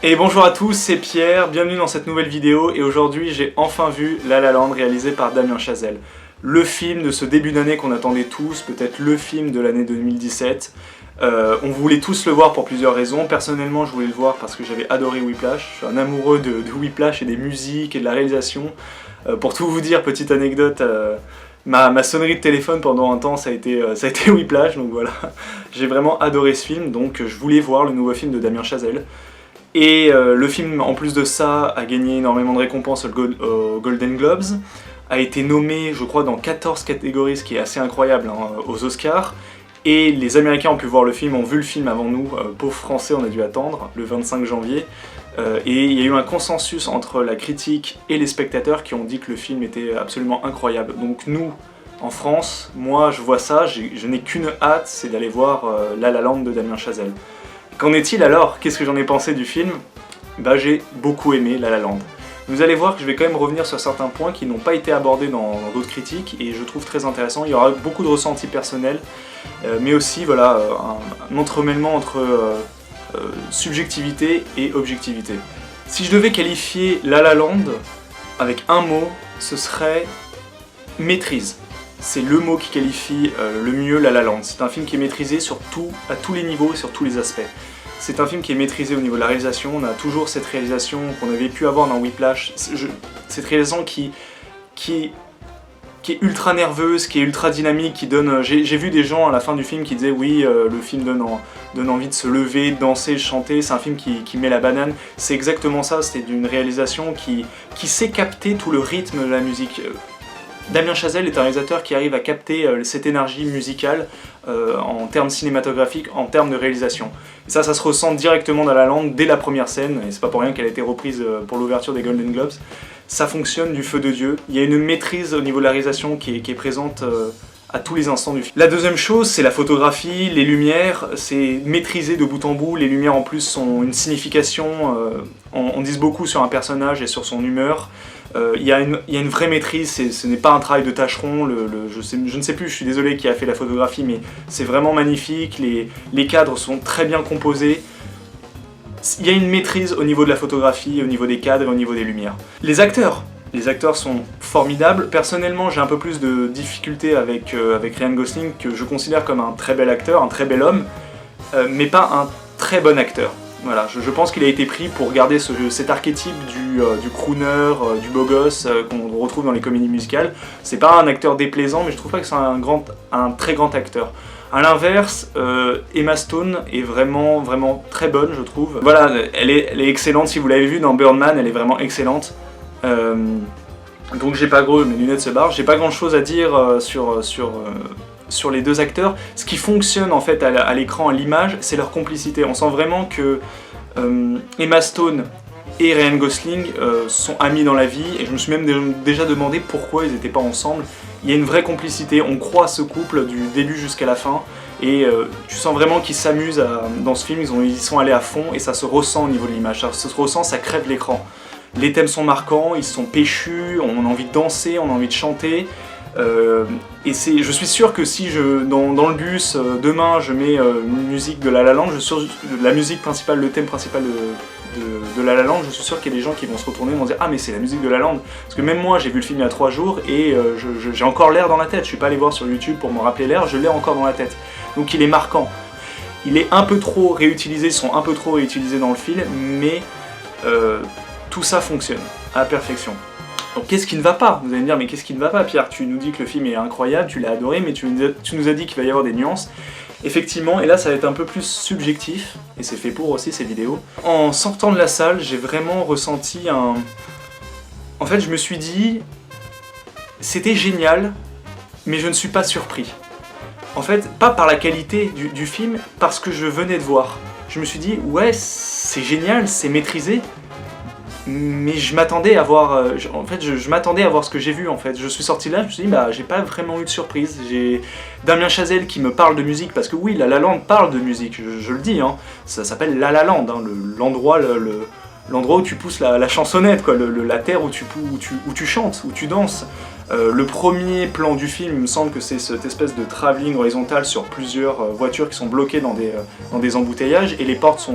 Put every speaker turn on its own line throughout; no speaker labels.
Et bonjour à tous, c'est Pierre, bienvenue dans cette nouvelle vidéo et aujourd'hui j'ai enfin vu La La Land réalisé par Damien Chazelle. Le film de ce début d'année qu'on attendait tous, peut-être le film de l'année 2017. On voulait tous le voir pour plusieurs raisons. Personnellement je voulais le voir parce que j'avais adoré Whiplash. Je suis un amoureux de Whiplash et des musiques et de la réalisation. Pour tout vous dire, petite anecdote, ma sonnerie de téléphone pendant un temps ça a été Whiplash, donc voilà. J'ai vraiment adoré ce film, donc je voulais voir le nouveau film de Damien Chazelle. Et le film, en plus de ça, a gagné énormément de récompenses aux Golden Globes, a été nommé, je crois, dans 14 catégories, ce qui est assez incroyable, hein, aux Oscars. Et les Américains ont pu voir le film, ont vu le film avant nous, pauvres Français, on a dû attendre, le 25 janvier. Et il y a eu un consensus entre la critique et les spectateurs qui ont dit que le film était absolument incroyable. Donc nous, en France, moi je vois ça, je n'ai qu'une hâte, c'est d'aller voir La La Land de Damien Chazelle. Qu'en est-il alors? Qu'est-ce que j'en ai pensé du film? Bah j'ai beaucoup aimé La La Land. Vous allez voir que je vais quand même revenir sur certains points qui n'ont pas été abordés dans d'autres critiques et je trouve très intéressant. Il y aura beaucoup de ressentis personnels, mais aussi voilà, un entremêlement entre subjectivité et objectivité. Si je devais qualifier La La Land avec un mot, ce serait maîtrise. C'est le mot qui qualifie le mieux La La Land. C'est un film qui est maîtrisé à tous les niveaux et sur tous les aspects. C'est un film qui est maîtrisé au niveau de la réalisation. On a toujours cette réalisation qu'on avait pu avoir dans Whiplash. Cette réalisation qui est ultra nerveuse, qui est ultra dynamique, qui donne... J'ai vu des gens à la fin du film qui disaient oui, le film donne envie de se lever, de danser, de chanter. C'est un film qui met la banane. C'est exactement ça, c'est d'une réalisation qui sait capter tout le rythme de la musique. Damien Chazelle est un réalisateur qui arrive à capter cette énergie musicale en termes cinématographiques, en termes de réalisation. Et ça se ressent directement dans La La Land dès la première scène, et c'est pas pour rien qu'elle a été reprise pour l'ouverture des Golden Globes. Ça fonctionne du feu de Dieu. Il y a une maîtrise au niveau de la réalisation qui est présente à tous les instants du film. La deuxième chose, c'est la photographie, les lumières, c'est maîtrisé de bout en bout. Les lumières en plus sont une signification, on dit beaucoup sur un personnage et sur son humeur. Il y a une vraie maîtrise, ce n'est pas un travail de tâcheron, je ne sais plus, je suis désolé qui a fait la photographie, mais c'est vraiment magnifique, les cadres sont très bien composés. Il y a une maîtrise au niveau de la photographie, au niveau des cadres et au niveau des lumières. Les acteurs sont formidables. Personnellement, j'ai un peu plus de difficultés avec Ryan Gosling, que je considère comme un très bel acteur, un très bel homme, mais pas un très bon acteur. Voilà, je pense qu'il a été pris pour garder cet archétype du crooner, du beau gosse qu'on retrouve dans les comédies musicales. C'est pas un acteur déplaisant, mais je trouve pas que c'est un très grand acteur. A l'inverse, Emma Stone est vraiment très bonne, je trouve. Voilà, elle est excellente, si vous l'avez vu dans Birdman, elle est vraiment excellente. Donc j'ai pas mes lunettes se barrent, j'ai pas grand chose à dire sur les deux acteurs. Ce qui fonctionne en fait à l'écran, à l'image, c'est leur complicité. On sent vraiment que Emma Stone et Ryan Gosling sont amis dans la vie, et je me suis même déjà demandé pourquoi ils n'étaient pas ensemble. Il y a une vraie complicité, on croit à ce couple du début jusqu'à la fin, et tu sens vraiment qu'ils s'amusent dans ce film, ils sont allés à fond, et ça se ressent au niveau de l'image, ça se ressent, ça crève l'écran. Les thèmes sont marquants, ils sont péchus, on a envie de danser, on a envie de chanter. Et je suis sûr que si dans le bus demain je mets une musique de La La Land, la musique principale, le thème principal de La La Land, je suis sûr qu'il y a des gens qui vont se retourner et vont dire ah mais c'est la musique de La La Land, parce que même moi j'ai vu le film il y a 3 jours et j'ai encore l'air dans la tête. Je suis pas allé voir sur YouTube pour me rappeler l'air, je l'ai encore dans la tête. Donc il est marquant. Il est un peu trop réutilisé, ils sont un peu trop réutilisés dans le film, mais tout ça fonctionne à la perfection. Donc qu'est-ce qui ne va pas? Vous allez me dire mais qu'est-ce qui ne va pas, Pierre? Tu nous dis que le film est incroyable, tu l'as adoré, mais tu nous as dit qu'il va y avoir des nuances. Effectivement, et là ça va être un peu plus subjectif, et c'est fait pour aussi ces vidéos. En sortant de la salle, j'ai vraiment ressenti un... En fait je me suis dit, c'était génial, mais je ne suis pas surpris. En fait, pas par la qualité du film, parce que je venais de voir. Je me suis dit, ouais c'est génial, c'est maîtrisé, mais je m'attendais à voir, je m'attendais à voir ce que j'ai vu en fait. Je suis sorti là, je me suis dit bah j'ai pas vraiment eu de surprise. J'ai Damien Chazelle qui me parle de musique, parce que oui, La La Land parle de musique, je le dis, hein. Ça s'appelle La La Land, hein, l'endroit où tu pousses la chansonnette, quoi, la terre où tu chantes, où tu danses. Le premier plan du film, il me semble que c'est cette espèce de travelling horizontal sur plusieurs voitures qui sont bloquées dans des embouteillages, et les portes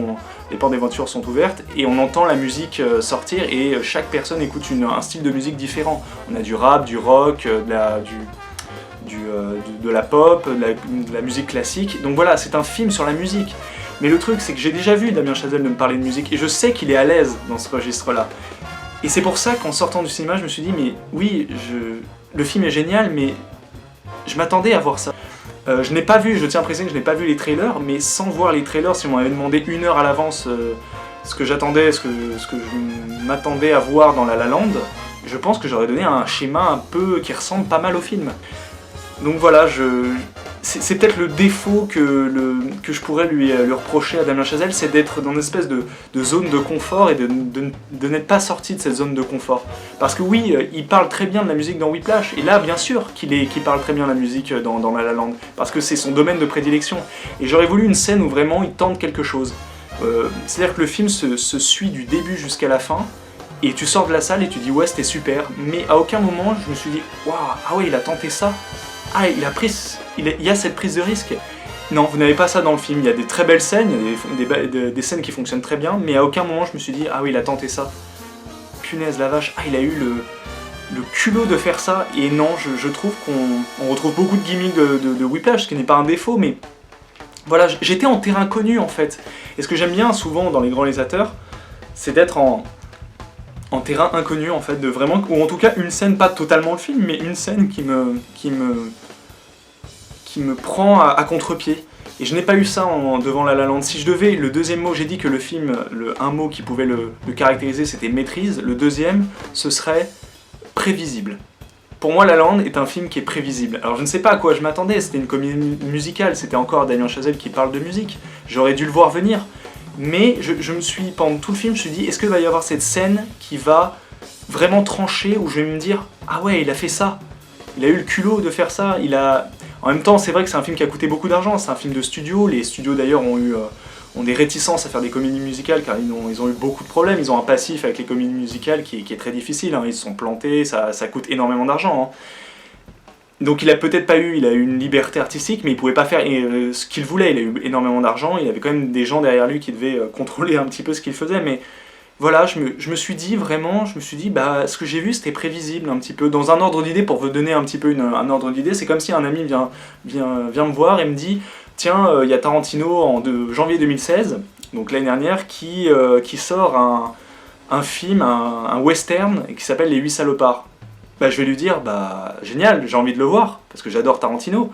des voitures sont ouvertes, et on entend la musique sortir, et chaque personne écoute un style de musique différent. On a du rap, du rock, de la pop, de la musique classique. Donc voilà, c'est un film sur la musique. Mais le truc, c'est que j'ai déjà vu Damien Chazelle me parler de musique, et je sais qu'il est à l'aise dans ce registre-là. Et c'est pour ça qu'en sortant du cinéma, je me suis dit, mais oui, le film est génial, mais je m'attendais à voir ça. Je n'ai pas vu, je tiens à préciser que je n'ai pas vu les trailers, mais sans voir les trailers, si on m'avait demandé 1 heure à l'avance ce que j'attendais, ce que je m'attendais à voir dans La La Land, je pense que j'aurais donné un schéma un peu qui ressemble pas mal au film. Donc voilà, c'est peut-être le défaut que je pourrais lui reprocher à Damien Chazelle, c'est d'être dans une espèce de zone de confort et de n'être pas sorti de cette zone de confort. Parce que oui, il parle très bien de la musique dans Whiplash, et là, bien sûr qu'il parle très bien de la musique dans La La Land, parce que c'est son domaine de prédilection. Et j'aurais voulu une scène où vraiment il tente quelque chose. C'est-à-dire que le film se suit du début jusqu'à la fin, et tu sors de la salle et tu dis ouais, c'était super, mais à aucun moment je me suis dit waouh, ah ouais, il a tenté ça. Ah, il y a cette prise de risque. Non, vous n'avez pas ça dans le film. Il y a des très belles scènes, il y a des scènes qui fonctionnent très bien, mais à aucun moment je me suis dit ah oui, il a tenté ça. Punaise la vache, ah il a eu le culot de faire ça. Et non, je trouve qu'on retrouve beaucoup de gimmicks de Whiplash, ce qui n'est pas un défaut, mais voilà, j'étais en terrain connu en fait. Et ce que j'aime bien souvent dans les grands réalisateurs, c'est d'être en terrain inconnu en fait, de vraiment, ou en tout cas une scène, pas totalement le film, mais une scène qui me prend à contre-pied. Et je n'ai pas eu ça devant La La Land. Si je devais, le deuxième mot, j'ai dit que le film, un mot qui pouvait le caractériser, c'était maîtrise. Le deuxième, ce serait prévisible. Pour moi, La La Land est un film qui est prévisible. Alors je ne sais pas à quoi je m'attendais, c'était une comédie musicale, c'était encore Damien Chazelle qui parle de musique. J'aurais dû le voir venir. Mais je me suis, pendant tout le film, je me suis dit, est-ce qu'il va y avoir cette scène qui va vraiment trancher, où je vais me dire, ah ouais, il a fait ça. Il a eu le culot de faire ça. En même temps, c'est vrai que c'est un film qui a coûté beaucoup d'argent, c'est un film de studio. Les studios d'ailleurs ont des réticences à faire des comédies musicales, car ils ont eu beaucoup de problèmes. Ils ont un passif avec les comédies musicales qui est très difficile. Hein. Ils se sont plantés, ça coûte énormément d'argent. Hein. Donc il a peut-être pas eu, il a eu une liberté artistique, mais il pouvait pas faire ce qu'il voulait. Il a eu énormément d'argent, il avait quand même des gens derrière lui qui devaient contrôler un petit peu ce qu'il faisait, mais voilà, je me suis dit vraiment, bah ce que j'ai vu c'était prévisible un petit peu. Dans un ordre d'idée, pour vous donner un petit peu un ordre d'idée, c'est comme si un ami vient me voir et me dit, tiens, il y a Tarantino de janvier 2016, donc l'année dernière, qui sort un film, un western, qui s'appelle Les 8 salopards. Bah, je vais lui dire, bah génial, j'ai envie de le voir, parce que j'adore Tarantino.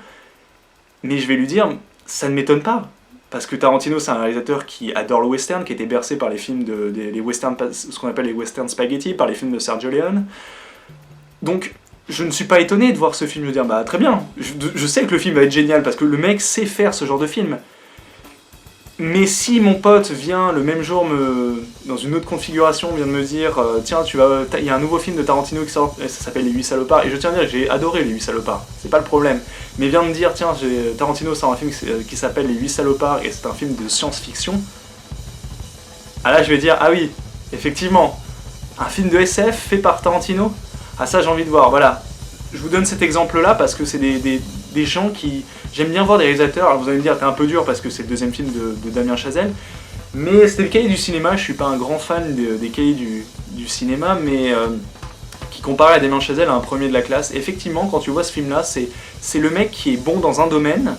Mais je vais lui dire, ça ne m'étonne pas, parce que Tarantino c'est un réalisateur qui adore le western, qui était bercé par les films les westerns, ce qu'on appelle les western spaghetti, par les films de Sergio Leone. Donc je ne suis pas étonné de voir ce film, je veux dire, bah très bien, je sais que le film va être génial, parce que le mec sait faire ce genre de film. Mais si mon pote vient le même jour, dans une autre configuration, vient de me dire tiens, il y a un nouveau film de Tarantino qui sort, ça s'appelle Les 8 salopards, et je tiens à dire que j'ai adoré Les 8 salopards, c'est pas le problème. Mais vient me dire tiens, Tarantino sort un film qui s'appelle Les 8 salopards, et c'est un film de science-fiction, ah là je vais dire ah oui, effectivement, un film de SF fait par Tarantino, ah ça j'ai envie de voir, voilà. Je vous donne cet exemple-là parce que c'est des gens qui... J'aime bien voir des réalisateurs, alors vous allez me dire t'es un peu dur parce que c'est le deuxième film de Damien Chazelle, mais c'était le cahier du cinéma, je suis pas un grand fan des cahiers du cinéma, mais qui comparait à Damien Chazelle à un premier de la classe. Et effectivement, quand tu vois ce film-là, c'est le mec qui est bon dans un domaine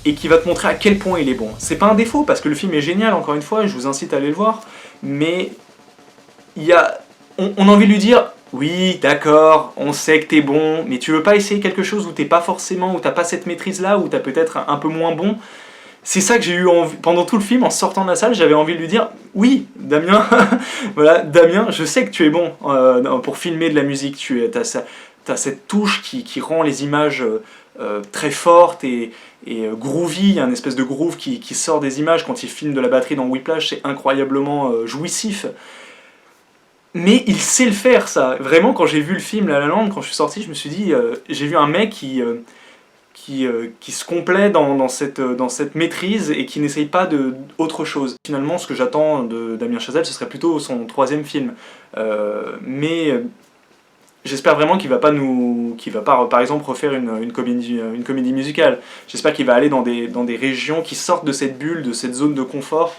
et qui va te montrer à quel point il est bon. C'est pas un défaut parce que le film est génial, encore une fois, et je vous incite à aller le voir, mais on a envie de lui dire... Oui, d'accord, on sait que t'es bon, mais tu veux pas essayer quelque chose où t'es pas forcément, où t'as pas cette maîtrise-là, où t'as peut-être un peu moins bon. C'est ça que j'ai eu envie, pendant tout le film, en sortant de la salle, j'avais envie de lui dire, oui, Damien, voilà, Damien, je sais que tu es bon pour filmer de la musique, t'as cette touche qui rend les images très fortes et groovy, il y a une espèce de groove qui sort des images quand il filme de la batterie dans Whiplash, c'est incroyablement jouissif. Mais il sait le faire, ça. Vraiment, quand j'ai vu le film La La Land, quand je suis sorti, je me suis dit, j'ai vu un mec qui se complaît dans cette maîtrise et qui n'essaye pas autre chose. Finalement, ce que j'attends de Damien Chazelle, ce serait plutôt son troisième film. Mais J'espère vraiment qu'il va pas par exemple refaire une comédie musicale. J'espère qu'il va aller dans des régions qui sortent de cette bulle, de cette zone de confort,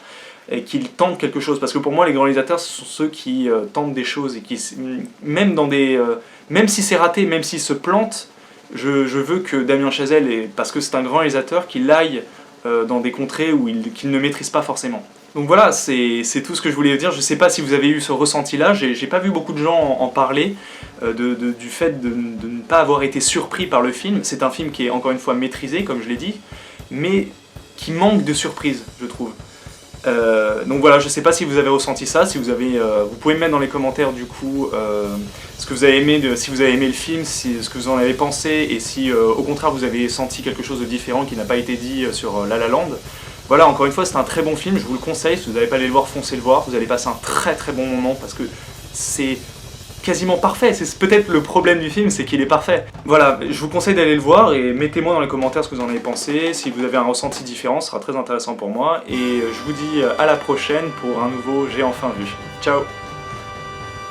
et qu'il tente quelque chose. Parce que pour moi, les grands réalisateurs, ce sont ceux qui tentent des choses et qui, même si c'est raté, même s'il se plante, je veux que Damien Chazelle, parce que c'est un grand réalisateur, qu'il aille dans des contrées qu'il ne maîtrise pas forcément. Donc voilà, c'est tout ce que je voulais dire. Je sais pas si vous avez eu ce ressenti-là, j'ai pas vu beaucoup de gens en parler, du fait de ne pas avoir été surpris par le film. C'est un film qui est encore une fois maîtrisé, comme je l'ai dit, mais qui manque de surprise, je trouve. Donc voilà, je sais pas si vous avez ressenti ça, si vous pouvez me mettre dans les commentaires du coup ce que vous avez aimé, si vous avez aimé le film, ce que vous en avez pensé, et si au contraire vous avez senti quelque chose de différent qui n'a pas été dit sur La La Land. Voilà, encore une fois, c'est un très bon film, je vous le conseille, si vous n'avez pas allé le voir, foncez le voir, vous allez passer un très très bon moment parce que c'est quasiment parfait, c'est peut-être le problème du film, c'est qu'il est parfait. Voilà, je vous conseille d'aller le voir et mettez-moi dans les commentaires ce que vous en avez pensé, si vous avez un ressenti différent, ce sera très intéressant pour moi, et je vous dis à la prochaine pour un nouveau J'ai enfin vu. Ciao.